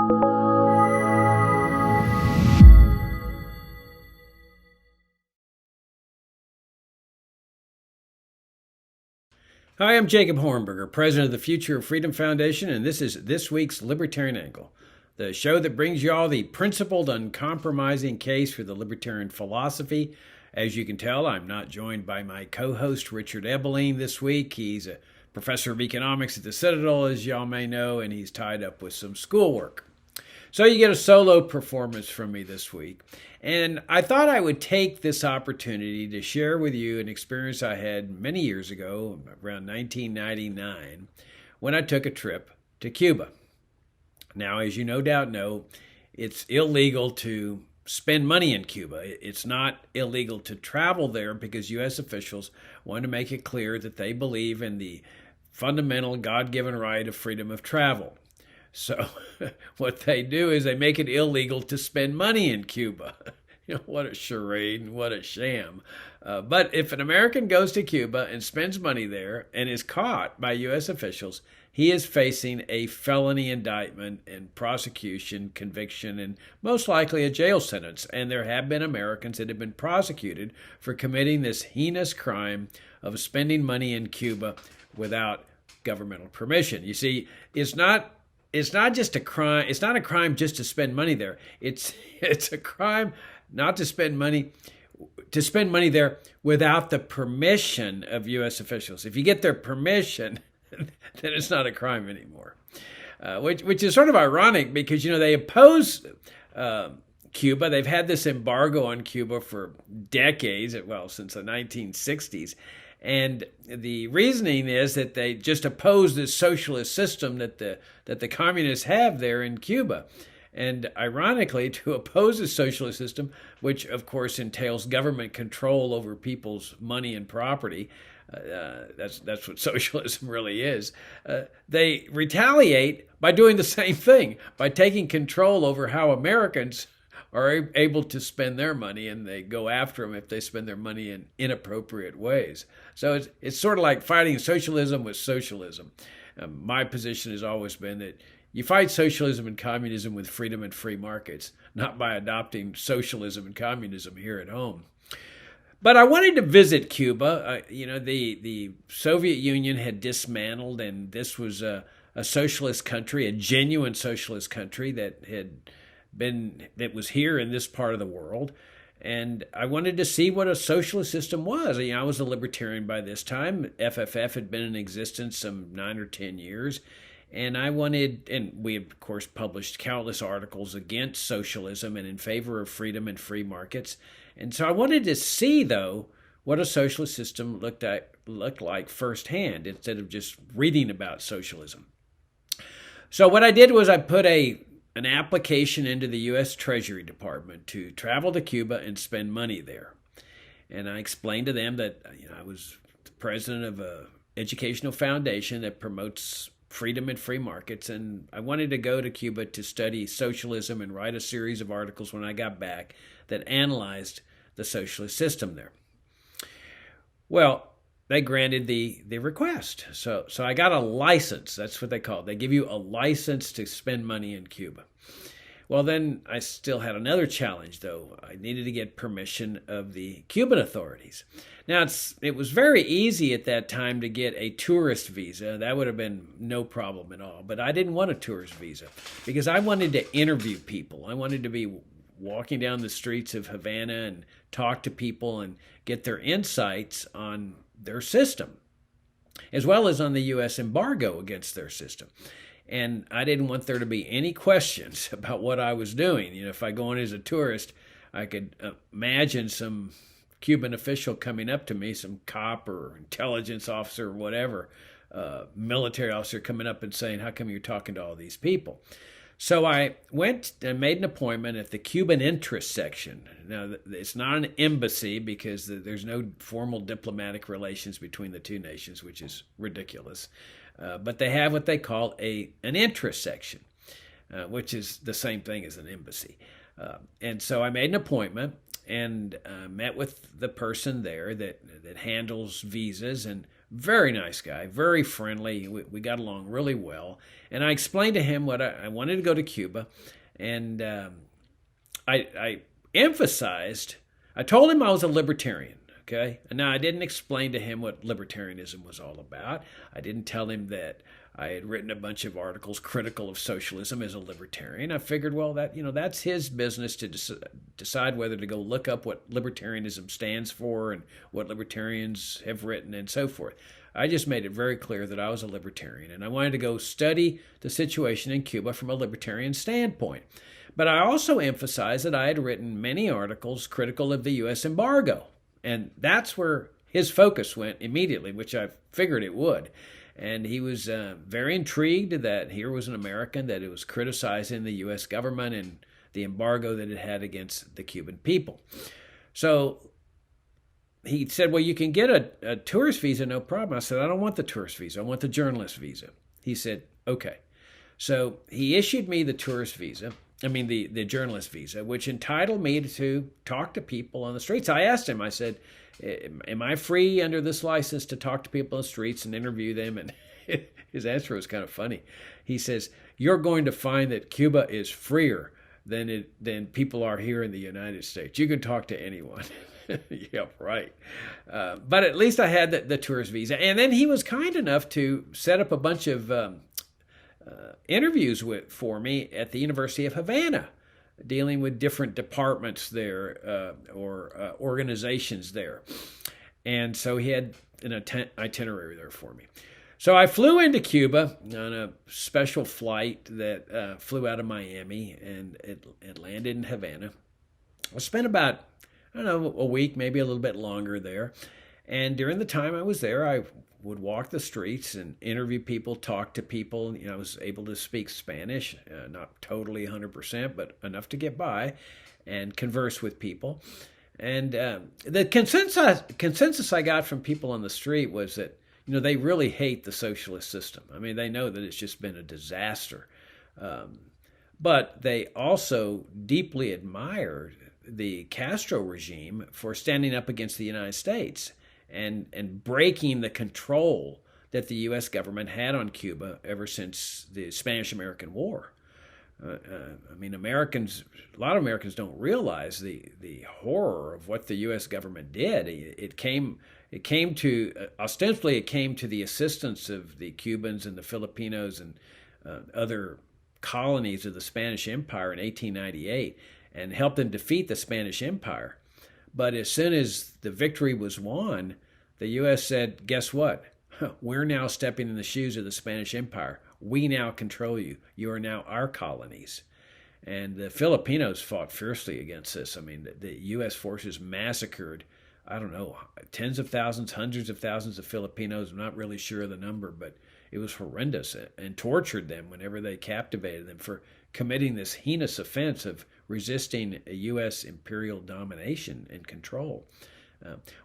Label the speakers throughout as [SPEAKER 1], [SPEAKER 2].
[SPEAKER 1] Hi, I'm Jacob Hornberger, president of the Future of Freedom Foundation, and this is this week's Libertarian Angle, the show that brings you all the principled, uncompromising case for the libertarian philosophy. As you can tell, I'm not joined by my co-host, Richard Ebeling, this week. He's a professor of economics at the Citadel, as y'all may know, and he's tied up with some schoolwork. So you get a solo performance from me this week. And I thought I would take this opportunity to share with you an experience I had many years ago, around 1999, when I took a trip to Cuba. Now, as you no doubt know, it's illegal to spend money in Cuba. It's not illegal to travel there because U.S. officials want to make it clear that they believe in the fundamental God-given right of freedom of travel. So what they do is they make it illegal to spend money in Cuba. What a charade and what a sham. But if an American goes to Cuba and spends money there and is caught by U.S. officials, he is facing a felony indictment and prosecution, conviction, and most likely a jail sentence. And there have been Americans that have been prosecuted for committing this heinous crime of spending money in Cuba without governmental permission. You see, it's not just a crime. It's not a crime just to spend money there. It's a crime not to spend money there without the permission of U.S. officials. If you get their permission, then it's not a crime anymore. Which is sort of ironic because they oppose Cuba. They've had this embargo on Cuba for decades, since the 1960s. And the reasoning is that they just oppose this socialist system that the communists have there in Cuba. And ironically, to oppose a socialist system, which of course entails government control over people's money and property, that's what socialism really is. They retaliate by doing the same thing, by taking control over how Americans are able to spend their money, and they go after them if they spend their money in inappropriate ways. So it's sort of like fighting socialism with socialism. My position has always been that you fight socialism and communism with freedom and free markets, not by adopting socialism and communism here at home. But I wanted to visit Cuba. The Soviet Union had dismantled, and this was a socialist country, a genuine socialist country that was here in this part of the world. And I wanted to see what a socialist system was. I was a libertarian by this time. FFF had been in existence some 9 or 10 years. And we of course published countless articles against socialism and in favor of freedom and free markets. And so I wanted to see, though, what a socialist system looked like firsthand instead of just reading about socialism. So what I did was I put an application into the U.S. Treasury Department to travel to Cuba and spend money there. And I explained to them that I was the president of an educational foundation that promotes freedom and free markets, and I wanted to go to Cuba to study socialism and write a series of articles when I got back that analyzed the socialist system there. Well, they granted the request. So I got a license. That's what they call it. They give you a license to spend money in Cuba. Well, then I still had another challenge, though. I needed to get permission of the Cuban authorities. Now, it was very easy at that time to get a tourist visa. That would have been no problem at all. But I didn't want a tourist visa because I wanted to interview people. I wanted to be walking down the streets of Havana and talk to people and get their insights on their system, as well as on the U.S. embargo against their system. And I didn't want there to be any questions about what I was doing. If I go in as a tourist, I could imagine some Cuban official coming up to me, some cop or intelligence officer or whatever, military officer coming up and saying, "How come you're talking to all these people?" So I went and made an appointment at the Cuban interest section. Now, it's not an embassy because there's no formal diplomatic relations between the two nations, which is ridiculous. But they have what they call an interest section, which is the same thing as an embassy. And so I made an appointment and met with the person there that handles visas. And Very nice guy, very friendly. We got along really well. And I explained to him what I wanted to go to Cuba. And I emphasized, I told him I was a libertarian. Okay. And now I didn't explain to him what libertarianism was all about. I didn't tell him that I had written a bunch of articles critical of socialism as a libertarian. I figured, well, that's his business to decide whether to go look up what libertarianism stands for and what libertarians have written and so forth. I just made it very clear that I was a libertarian and I wanted to go study the situation in Cuba from a libertarian standpoint. But I also emphasized that I had written many articles critical of the U.S. embargo. And that's where his focus went immediately, which I figured it would. And he was very intrigued that here was an American that it was criticizing the U.S. government and the embargo that it had against the Cuban people. So he said, well, you can get a tourist visa, no problem. I said, I don't want the tourist visa. I want the journalist visa. He said, okay. So he issued me the tourist visa. The journalist visa, which entitled me to talk to people on the streets. I asked him, I said, am I free under this license to talk to people on the streets and interview them? And his answer was kind of funny. He says, you're going to find that Cuba is freer than people are here in the United States. You can talk to anyone. Yeah, right. But at least I had the tourist visa. And then he was kind enough to set up a bunch of interviews for me at the University of Havana, dealing with different departments there or organizations there. And so he had an itinerary there for me. So I flew into Cuba on a special flight that flew out of Miami, and it landed in Havana. I spent about, a week, maybe a little bit longer there. And during the time I was there, I would walk the streets and interview people, talk to people. I was able to speak Spanish, not totally 100%, but enough to get by, and converse with people. And the consensus I got from people on the street was that, they really hate the socialist system. They know that it's just been a disaster. But they also deeply admired the Castro regime for standing up against the United States and breaking the control that the U.S. government had on Cuba ever since the Spanish-American War. Americans, a lot of Americans don't realize the horror of what the U.S. government did. It came to ostensibly it came to the assistance of the Cubans and the Filipinos and other colonies of the Spanish Empire in 1898 and helped them defeat the Spanish Empire. But as soon as the victory was won, the U.S. said, guess what? We're now stepping in the shoes of the Spanish Empire. We now control you. You are now our colonies. And the Filipinos fought fiercely against this. The U.S. forces massacred, tens of thousands, hundreds of thousands of Filipinos. I'm not really sure of the number, but it was horrendous, and tortured them whenever they captivated them for committing this heinous offense of resisting a U.S. imperial domination and control.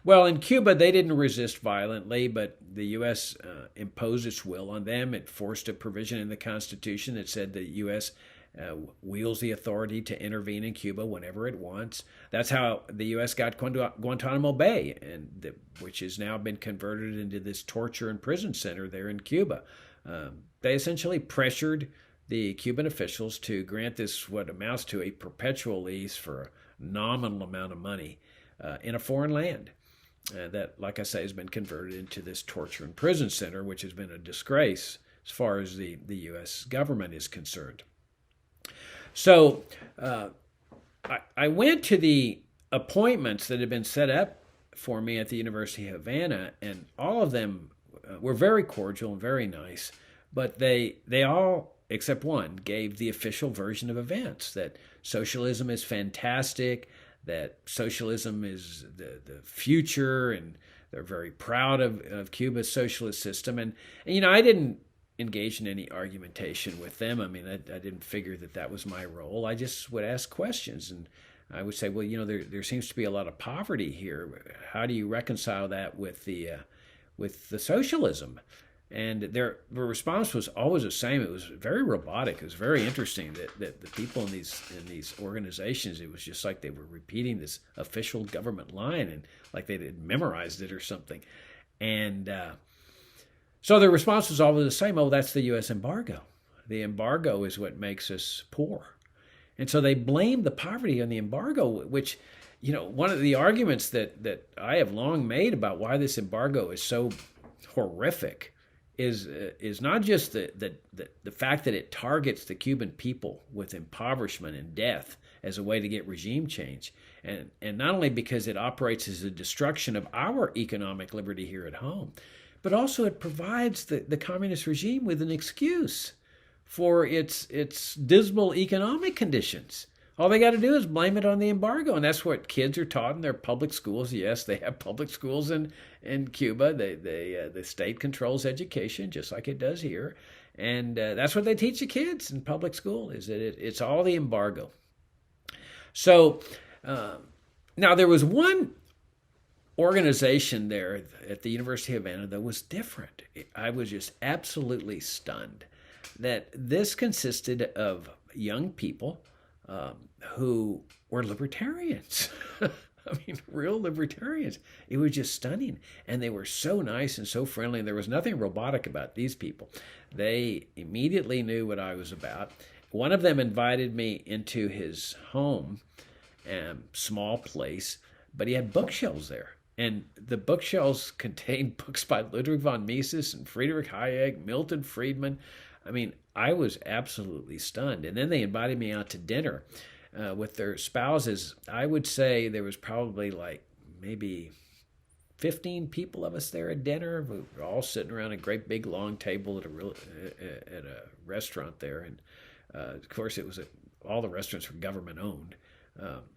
[SPEAKER 1] In Cuba, they didn't resist violently, but the U.S. Imposed its will on them. It forced a provision in the Constitution that said the U.S. Wields the authority to intervene in Cuba whenever it wants. That's how the U.S. got Guantanamo Bay, which has now been converted into this torture and prison center there in Cuba. They essentially pressured the Cuban officials to grant this, what amounts to a perpetual lease for a nominal amount of money in a foreign land that, like I say, has been converted into this torture and prison center, which has been a disgrace as far as the U.S. government is concerned. So I went to the appointments that had been set up for me at the University of Havana, and all of them were very cordial and very nice, but they all, except one, gave the official version of events, that socialism is fantastic, that socialism is the future, and they're very proud of Cuba's socialist system. And I didn't engage in any argumentation with them. I didn't figure that was my role. I just would ask questions, and I would say, well, there seems to be a lot of poverty here. How do you reconcile that with the socialism? And their response was always the same. It was very robotic. It was very interesting that the people in these organizations, it was just like they were repeating this official government line, and like they had memorized it or something. And So the response was always the same. Oh, that's the U.S. embargo. The embargo is what makes us poor. And so they blamed the poverty on the embargo, which, one of the arguments that I have long made about why this embargo is so horrific is not just the fact that it targets the Cuban people with impoverishment and death as a way to get regime change, and not only because it operates as a destruction of our economic liberty here at home, but also it provides the communist regime with an excuse for its dismal economic conditions. All they got to do is blame it on the embargo, and that's what kids are taught in their public schools. Yes, they have public schools in Cuba. The state controls education just like it does here, and that's what they teach the kids in public school, is that it's all the embargo. So now there was one organization there at the University of Havana that was different. I was just absolutely stunned that this consisted of young people who were libertarians. I mean, real libertarians. It was just stunning. And they were so nice and so friendly. There was nothing robotic about these people. They immediately knew what I was about. One of them invited me into his home, small place, but he had bookshelves there. And the bookshelves contained books by Ludwig von Mises and Friedrich Hayek, Milton Friedman. I mean, I was absolutely stunned. And then they invited me out to dinner with their spouses. I would say there was probably like maybe 15 people of us there at dinner. We were all sitting around a great big long table at a restaurant there. And of course, all the restaurants were government owned,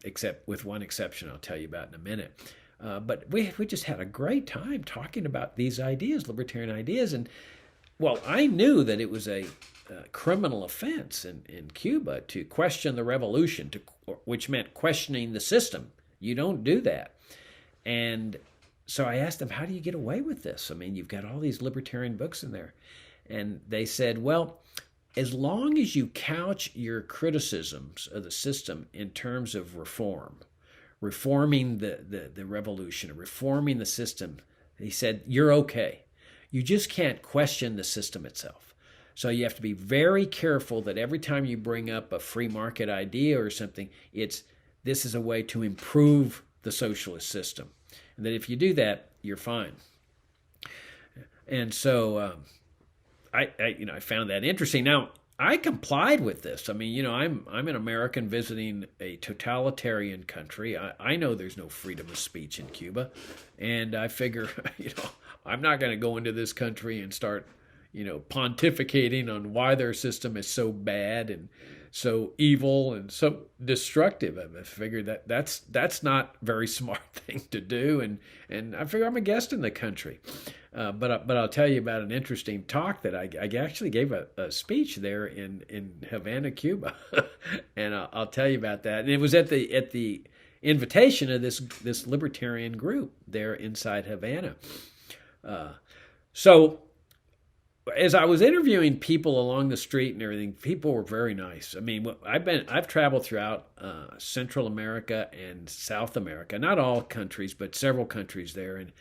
[SPEAKER 1] except with one exception I'll tell you about in a minute. But we just had a great time talking about these ideas, libertarian ideas. And well, I knew that it was a criminal offense in Cuba to question the revolution, which meant questioning the system. You don't do that. And so I asked them, how do you get away with this? I mean, you've got all these libertarian books in there. And they said, well, as long as you couch your criticisms of the system in terms of reforming the revolution, reforming the system, he said, you're okay. You just can't question the system itself. So you have to be very careful that every time you bring up a free market idea or something, this is a way to improve the socialist system. And that if you do that, you're fine. And so I found that interesting. Now, I complied with this. I mean, I'm an American visiting a totalitarian country. I know there's no freedom of speech in Cuba, and I figure, I'm not going to go into this country and start, pontificating on why their system is so bad and so evil and so destructive. I figured that's not a very smart thing to do, and I figure I'm a guest in the country. But I'll tell you about an interesting talk that I actually gave a speech there in Havana, Cuba, and I'll tell you about that. And it was at the invitation of this libertarian group there inside Havana. So as I was interviewing people along the street and everything, people were very nice. I mean, I've traveled throughout Central America and South America, not all countries, but several countries there, and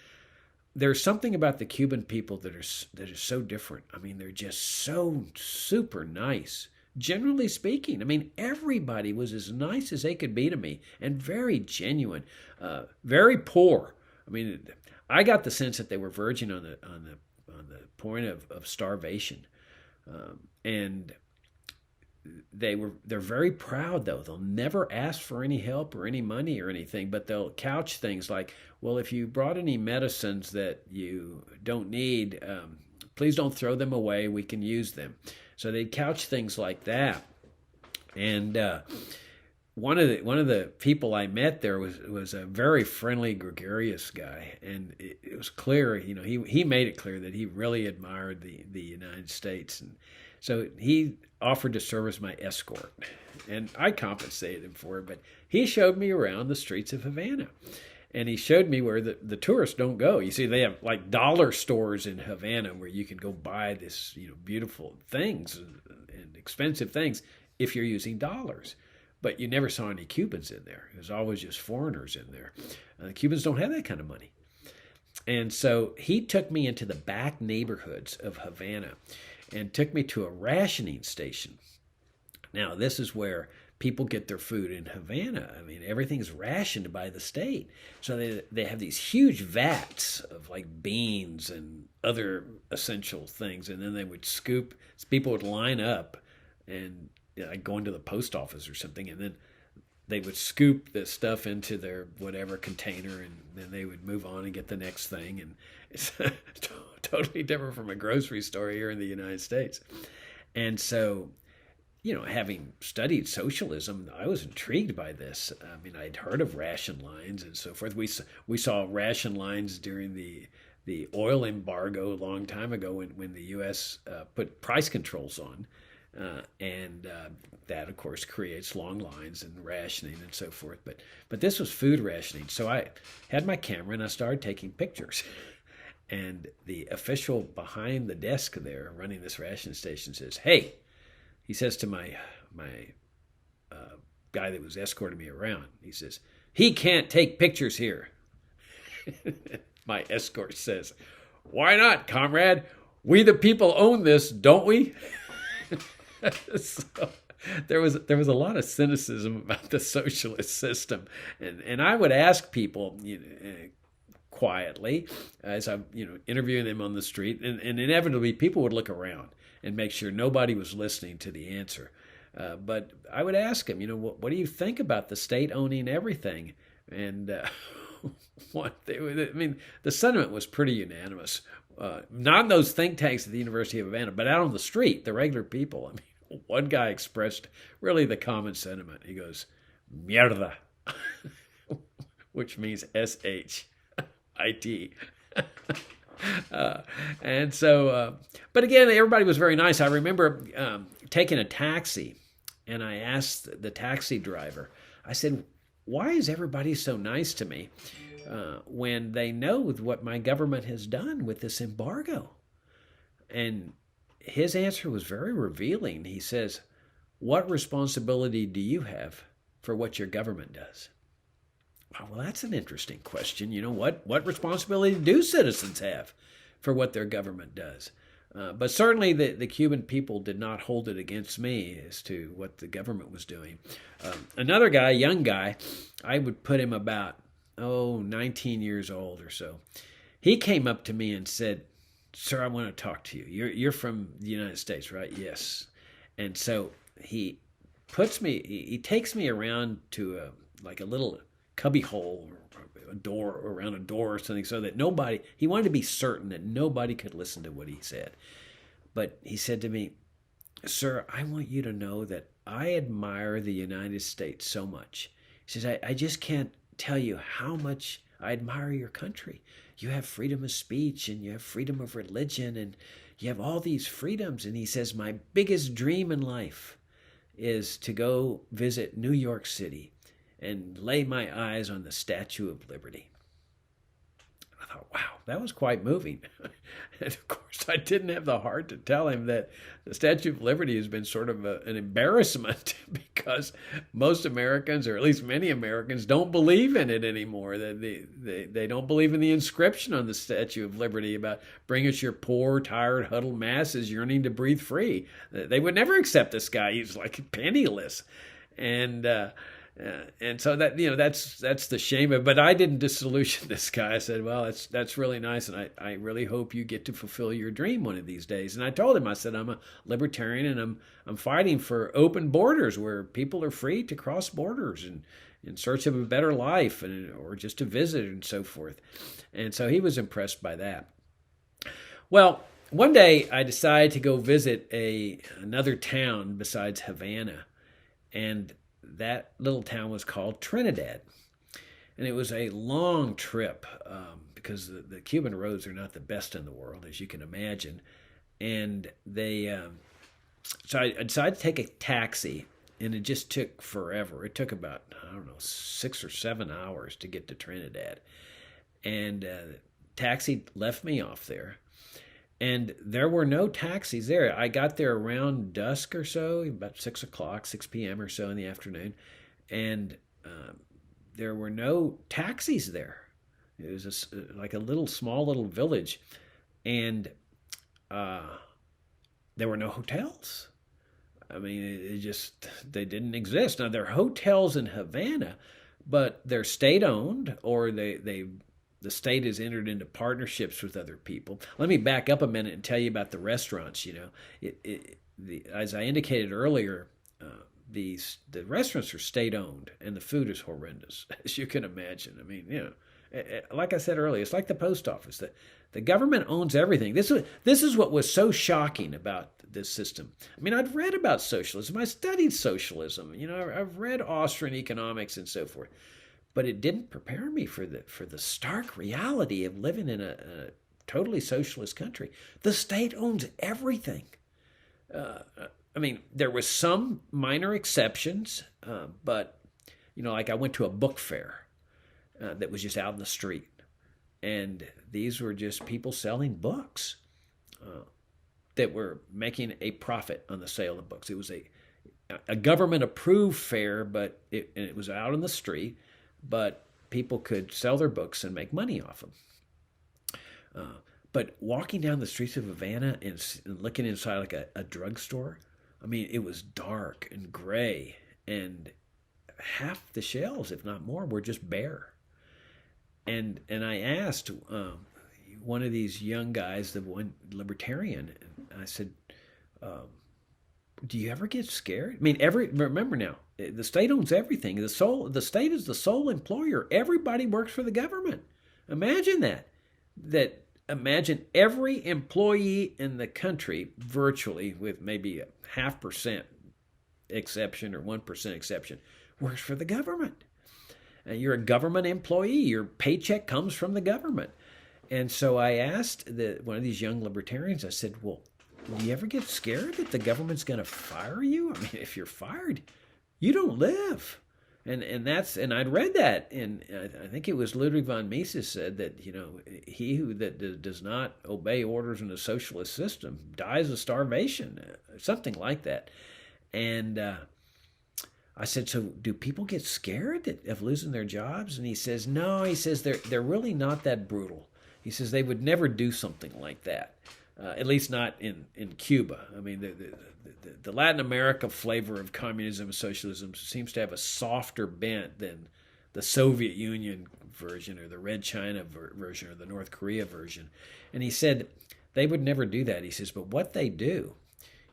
[SPEAKER 1] there's something about the Cuban people that is so different. I mean, they're just so super nice. Generally speaking, I mean, everybody was as nice as they could be to me and very genuine, very poor. I mean, I got the sense that they were verging on the point of starvation, and they're very proud though. They'll never ask for any help or any money or anything, but they'll couch things like, well, if you brought any medicines that you don't need, please don't throw them away. We can use them. So they'd couch things like that. And one of the people I met there was a very friendly, gregarious guy, and it was clear, he made it clear that he really admired the United States, and so he offered to serve as my escort, and I compensated him for it. But he showed me around the streets of Havana, and he showed me where the tourists don't go. You see, they have like dollar stores in Havana where you can go buy this, beautiful things and expensive things if you're using dollars. But you never saw any Cubans in there. It was always just foreigners in there. Cubans don't have that kind of money. And so he took me into the back neighborhoods of Havana and took me to a rationing station. Now, this is where people get their food in Havana. I mean, everything's rationed by the state. So they have these huge vats of like beans and other essential things. And then they would scoop, people would line up and like go into the post office or something. And then they would scoop the stuff into their whatever container, and then they would move on and get the next thing. And it's totally different from a grocery store here in the United States. And so, having studied socialism, I was intrigued by this. I mean, I'd heard of ration lines and so forth. We saw ration lines during the oil embargo a long time ago when the U.S. Put price controls on. And that, of course, creates long lines and rationing and so forth. But this was food rationing. So I had my camera and I started taking pictures. And the official behind the desk there running this ration station says, "Hey," he says to my guy that was escorting me around, he says, "He can't take pictures here." My escort says, "Why not, comrade? We the people own this, don't we?" So there was a lot of cynicism about the socialist system, and I would ask people, quietly, as I'm interviewing them on the street, and inevitably people would look around and make sure nobody was listening to the answer. But I would ask them, what do you think about the state owning everything? And the sentiment was pretty unanimous. Not in those think tanks at the University of Havana, but out on the street, the regular people. I mean, one guy expressed really the common sentiment. He goes, "Mierda," which means SHIT. And so, but again, everybody was very nice. I remember taking a taxi, and I asked the taxi driver, I said, "Why is everybody so nice to me when they know what my government has done with this embargo?" And his answer was very revealing. He says, "What responsibility do you have for what your government does?" Well, that's an interesting question. What responsibility do citizens have for what their government does? But certainly the Cuban people did not hold it against me as to what the government was doing. Another guy, young guy, I would put him about, 19 years old or so. He came up to me and said, "Sir, I want to talk to you. You're from the United States, right?" "Yes." And so he takes me around to a little cubby hole, or a door, around a door or something, so that he wanted to be certain that nobody could listen to what he said. But he said to me, "Sir, I want you to know that I admire the United States so much." He says, I just can't tell you how much I admire your country. You have freedom of speech, and you have freedom of religion, and you have all these freedoms." And he says, "My biggest dream in life is to go visit New York City and lay my eyes on the Statue of Liberty." I thought, wow, that was quite moving. And of course, I didn't have the heart to tell him that the Statue of Liberty has been sort of an embarrassment because most Americans, or at least many Americans, don't believe in it anymore. They don't believe in the inscription on the Statue of Liberty about "Bring us your poor, tired, huddled masses yearning to breathe free." They would never accept this guy. He's like penniless. And so that's the shame of it. But I didn't disillusion this guy. I said, "Well, that's really nice, and I really hope you get to fulfill your dream one of these days." And I told him, I said, "I'm a libertarian, and I'm fighting for open borders where people are free to cross borders and in search of a better life, or just to visit and so forth." And so he was impressed by that. Well, one day I decided to go visit another town besides Havana, and that little town was called Trinidad. And it was a long trip because the Cuban roads are not the best in the world, as you can imagine. And so I decided to take a taxi, and it just took forever. It took about, 6 or 7 hours to get to Trinidad. And the taxi left me off there. And there were no taxis there. I got there around dusk or so, about 6 p.m. or so in the afternoon, and there were no taxis there. It was like a small little village, and there were no hotels. I mean, they didn't exist. Now, there are hotels in Havana, but they're state owned, or the state has entered into partnerships with other people. Let me back up a minute and tell you about the restaurants. As I indicated earlier, the restaurants are state owned, and the food is horrendous, as you can imagine. I mean, like I said earlier, it's like the post office. The government owns everything. This is what was so shocking about this system. I mean, I'd read about socialism. I studied socialism. I've read Austrian economics and so forth, but it didn't prepare me for the stark reality of living in a totally socialist country. The state owns everything. I mean, there was some minor exceptions, but like I went to a book fair that was just out in the street, and these were just people selling books that were making a profit on the sale of books. It was a government-approved fair, but it was out in the street, but people could sell their books and make money off them. But walking down the streets of Havana and looking inside like a drugstore, I mean, it was dark and gray, and half the shelves, if not more, were just bare. And I asked one of these young guys, the one libertarian, I said, "Do you ever get scared?" I mean, remember now, the state owns everything. The state is the sole employer. Everybody works for the government. Imagine that. Imagine every employee in the country, virtually, with maybe a 0.5% exception or 1% exception, works for the government. And you're a government employee. Your paycheck comes from the government. And so I asked one of these young libertarians, I said, "Well, do you ever get scared that the government's going to fire you? I mean, if you're fired, you don't live." And I'd read that, and I think it was Ludwig von Mises said that he who does not obey orders in a socialist system dies of starvation, something like that. And I said, "So do people get scared of losing their jobs?" And he says, "No." He says they're really not that brutal. He says they would never do something like that, at least not in Cuba. I mean, the Latin America flavor of communism and socialism seems to have a softer bent than the Soviet Union version or the Red China version or the North Korea version. And he said they would never do that. He says, but what they do,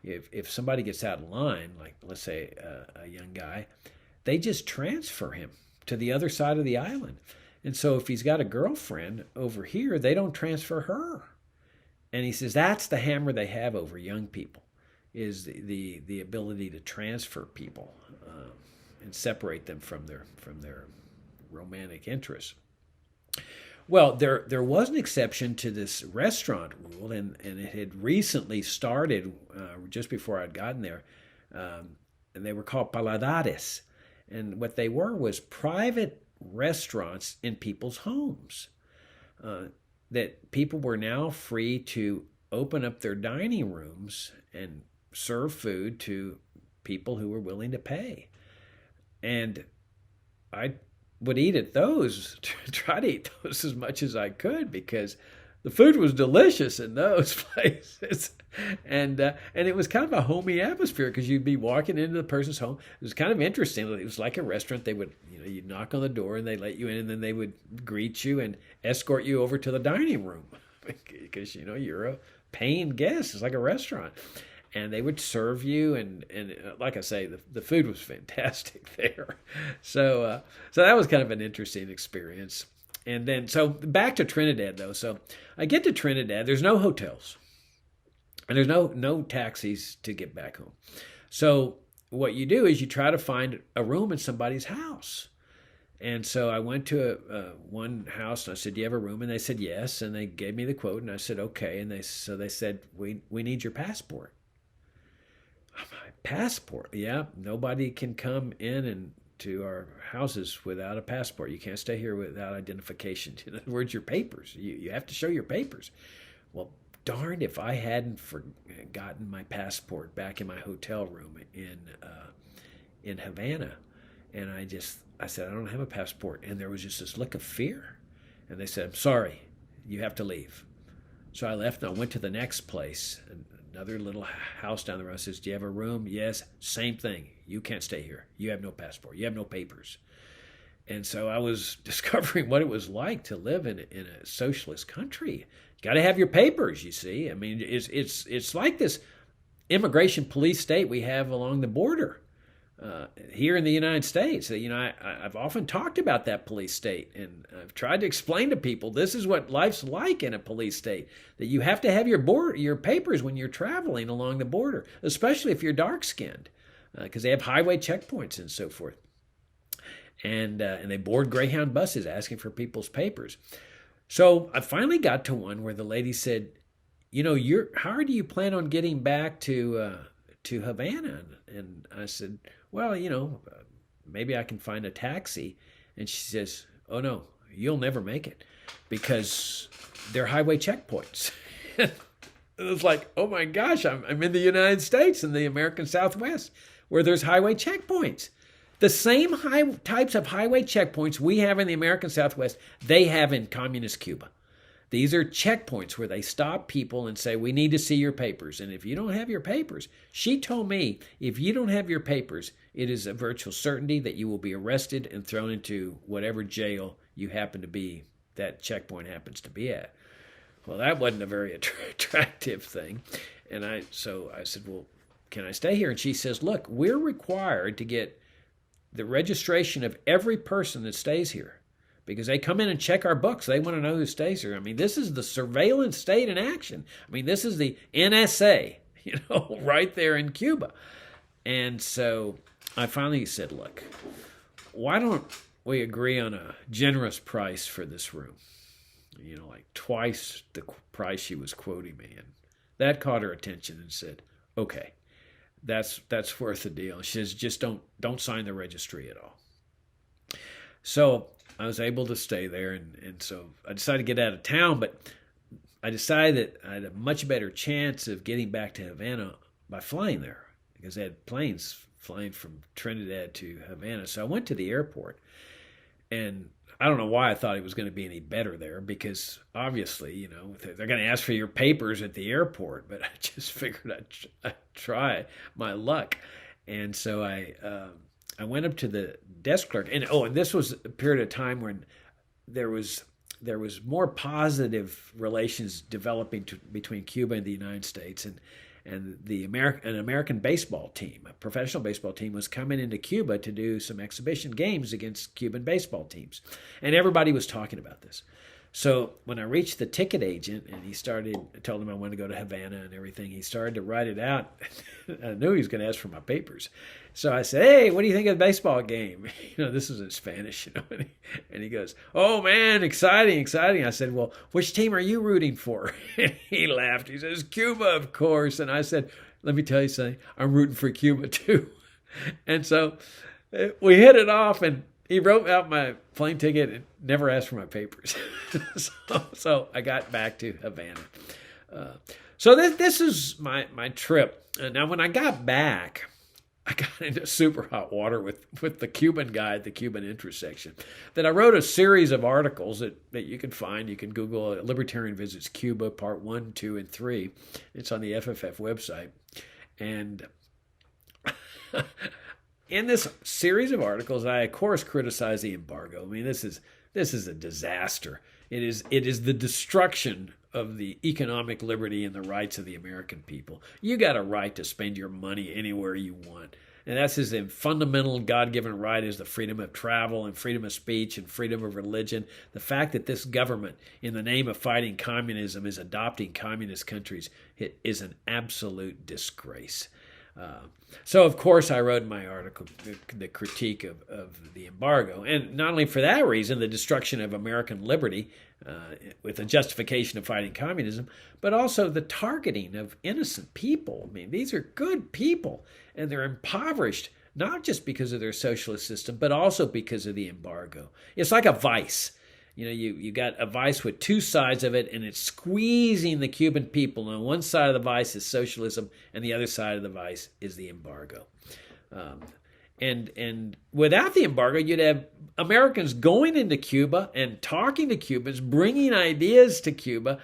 [SPEAKER 1] if somebody gets out of line, like let's say a young guy, they just transfer him to the other side of the island. And so if he's got a girlfriend over here, they don't transfer her. And he says that's the hammer they have over young people, is the ability to transfer people and separate them from their romantic interests. Well, there was an exception to this restaurant rule, and it had recently started just before I'd gotten there, and they were called paladares. And what they were was private restaurants in people's homes, that people were now free to open up their dining rooms and serve food to people who were willing to pay. And I would eat at those, try to eat those as much as I could, because the food was delicious in those places. And it was kind of a homey atmosphere, because you'd be walking into the person's home. It was kind of interesting. It was like a restaurant. They would, you'd knock on the door and they'd let you in, and then they would greet you and escort you over to the dining room, because, you're a paying guest. It's like a restaurant. And they would serve you, and like I say, the food was fantastic there. So that was kind of an interesting experience. And then, so back to Trinidad, though. So I get to Trinidad. There's no hotels, and there's no taxis to get back home. So what you do is you try to find a room in somebody's house. And so I went to one house, and I said, "Do you have a room?" And they said yes, and they gave me the quote, and I said okay. And they said, "We need your passport." My passport? Yeah, nobody can come in and to our houses without a passport. You can't stay here without identification. In other words, your papers. You have to show your papers. Well, darned if I hadn't forgotten my passport back in my hotel room in Havana. And I said, "I don't have a passport." And there was just this look of fear. And they said, I'm sorry, you have to leave. So I left and I went to the next place, another little house down the road. Says, do you have a room? Yes. Same thing. You can't stay here. You have no passport. You have no papers. And so I was discovering what it was like to live in a socialist country. You got to have your papers, you see. I mean, it's like this immigration police state we have along the border here in the United States. I've often talked about that police state, and I've tried to explain to people this is what life's like in a police state, that you have to have your papers when you're traveling along the border, especially if you're dark-skinned, because they have highway checkpoints and so forth. And they board Greyhound buses asking for people's papers. So I finally got to one where the lady said, how do you plan on getting back to Havana? And I said, well, maybe I can find a taxi. And she says, oh no, you'll never make it because they're highway checkpoints. It was like, oh my gosh, I'm in the United States, in the American Southwest, where there's highway checkpoints. The same types of highway checkpoints we have in the American Southwest, they have in communist Cuba. These are checkpoints where they stop people and say, we need to see your papers. And if you don't have your papers, she told me, if you don't have your papers, it is a virtual certainty that you will be arrested and thrown into whatever jail you happen to be, that checkpoint happens to be at. Well, that wasn't a very attractive thing. And so I said, well, can I stay here? And she says, look, we're required to get the registration of every person that stays here, because they come in and check our books. They want to know who stays here. I mean, this is the surveillance state in action. I mean, this is the NSA, right there in Cuba. And so I finally said, look, why don't we agree on a generous price for this room? Like twice the price she was quoting me. And that caught her attention and said, okay, that's worth the deal. She says, just don't sign the registry at all. So I was able to stay there, and so I decided to get out of town, but I decided that I had a much better chance of getting back to Havana by flying there, because they had planes flying from Trinidad to Havana. So I went to the airport, and I don't know why I thought it was going to be any better there, because obviously, they're going to ask for your papers at the airport, but I just figured I'd try my luck. And so I went up to the desk clerk, and this was a period of time when there was more positive relations developing between Cuba and the United States, and an American baseball team, a professional baseball team, was coming into Cuba to do some exhibition games against Cuban baseball teams, and everybody was talking about this. So when I reached the ticket agent and I told him I wanted to go to Havana and everything, he started to write it out. I knew he was going to ask for my papers. So I said, hey, what do you think of the baseball game? This is in Spanish, and he goes, oh man, exciting. I said, well, which team are you rooting for? And he laughed. He says, Cuba, of course. And I said, let me tell you something, I'm rooting for Cuba too. And so we hit it off, and he wrote out my plane ticket and never asked for my papers. so I got back to Havana. So this is my trip. Now, when I got back, I got into super hot water with the Cuban guy at the Cuban intersection. Then I wrote a series of articles that you can find. You can Google Libertarian Visits Cuba, Part 1, 2, and 3. It's on the FFF website. And in this series of articles, I, of course, criticize the embargo. I mean, this is a disaster. It is the destruction of the economic liberty and the rights of the American people. You got a right to spend your money anywhere you want. And that's as a fundamental God-given right as the freedom of travel and freedom of speech and freedom of religion. The fact that this government, in the name of fighting communism, is adopting communist countries, it is an absolute disgrace. So, of course, I wrote in my article the critique of the embargo. And not only for that reason, the destruction of American liberty with a justification of fighting communism, but also the targeting of innocent people. I mean, these are good people, and they're impoverished, not just because of their socialist system, but also because of the embargo. It's like a vice. You got a vice with two sides of it, and it's squeezing the Cuban people. On one side of the vice is socialism, and the other side of the vice is the embargo. And without the embargo, you'd have Americans going into Cuba and talking to Cubans, bringing ideas to Cuba.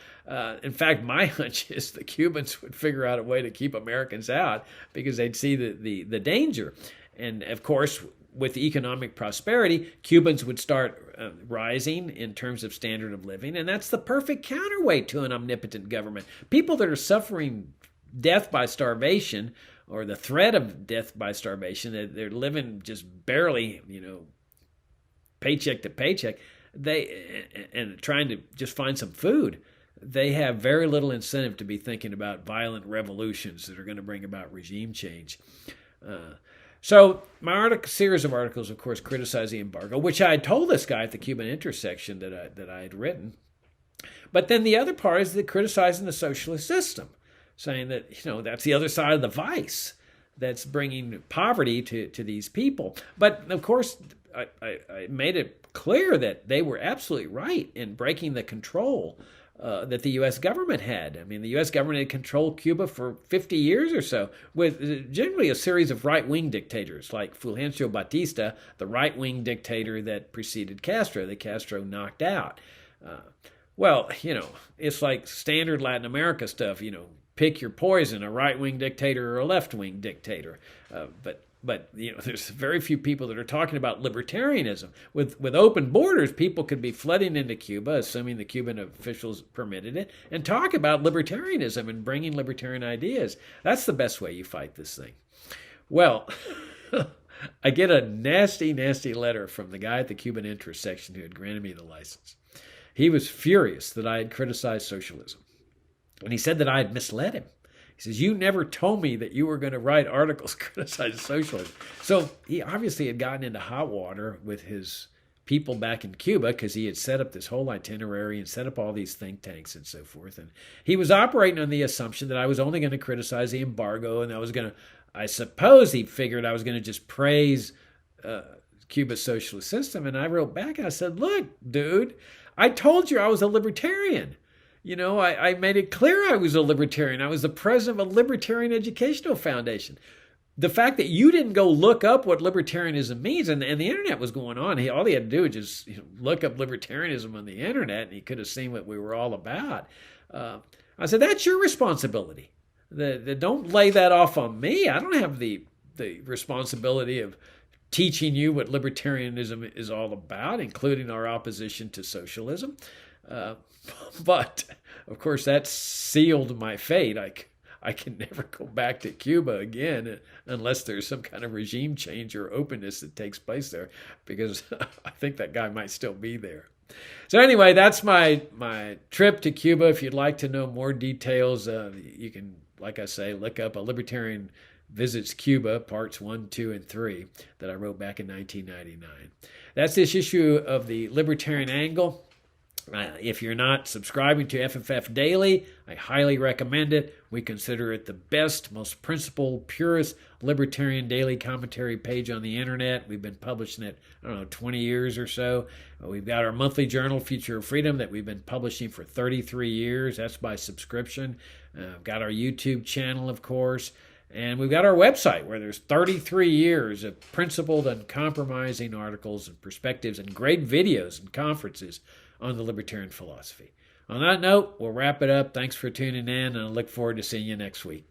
[SPEAKER 1] In fact, my hunch is the Cubans would figure out a way to keep Americans out because they'd see the danger. And of course, with economic prosperity, Cubans would start rising in terms of standard of living. And that's the perfect counterweight to an omnipotent government. People that are suffering death by starvation or the threat of death by starvation, they're living just barely, paycheck to paycheck, and trying to just find some food, they have very little incentive to be thinking about violent revolutions that are going to bring about regime change. So my series of articles, of course, criticize the embargo, which I had told this guy at the Cuban intersection that I had written. But then the other part is criticizing the socialist system, saying that that's the other side of the vice that's bringing poverty to these people. But of course, I made it clear that they were absolutely right in breaking the control that the U.S. government had. I mean, the U.S. government had controlled Cuba for 50 years or so, with generally a series of right-wing dictators, like Fulgencio Batista, the right-wing dictator that preceded Castro, that Castro knocked out. Well, it's like standard Latin America stuff, pick your poison, a right-wing dictator or a left-wing dictator. But there's very few people that are talking about libertarianism. With open borders, people could be flooding into Cuba, assuming the Cuban officials permitted it, and talk about libertarianism and bringing libertarian ideas. That's the best way you fight this thing. Well, I get a nasty, nasty letter from the guy at the Cuban intersection who had granted me the license. He was furious that I had criticized socialism. And he said that I had misled him. He says, you never told me that you were going to write articles criticizing socialism. So he obviously had gotten into hot water with his people back in Cuba because he had set up this whole itinerary and set up all these think tanks and so forth. And he was operating on the assumption that I was only going to criticize the embargo, and I suppose he figured I was going to just praise Cuba's socialist system. And I wrote back and I said, look, dude, I told you I was a libertarian. I made it clear I was a libertarian. I was the president of a libertarian educational foundation. The fact that you didn't go look up what libertarianism means, and the internet was going on, all he had to do was just look up libertarianism on the internet, and he could have seen what we were all about. I said, that's your responsibility. Don't lay that off on me. I don't have the responsibility of teaching you what libertarianism is all about, including our opposition to socialism. But, of course, that sealed my fate. I can never go back to Cuba again unless there's some kind of regime change or openness that takes place there, because I think that guy might still be there. So anyway, that's my trip to Cuba. If you'd like to know more details, you can, like I say, look up A Libertarian Visits Cuba, parts 1, 2, and 3 that I wrote back in 1999. That's this issue of the Libertarian Angle. If you're not subscribing to FFF Daily, I highly recommend it. We consider it the best, most principled, purest libertarian daily commentary page on the internet. We've been publishing it, 20 years or so. We've got our monthly journal, Future of Freedom, that we've been publishing for 33 years. That's by subscription. We've got our YouTube channel, of course. And we've got our website where there's 33 years of principled, uncompromising articles and perspectives and great videos and conferences on the libertarian philosophy. On that note, we'll wrap it up. Thanks for tuning in, and I look forward to seeing you next week.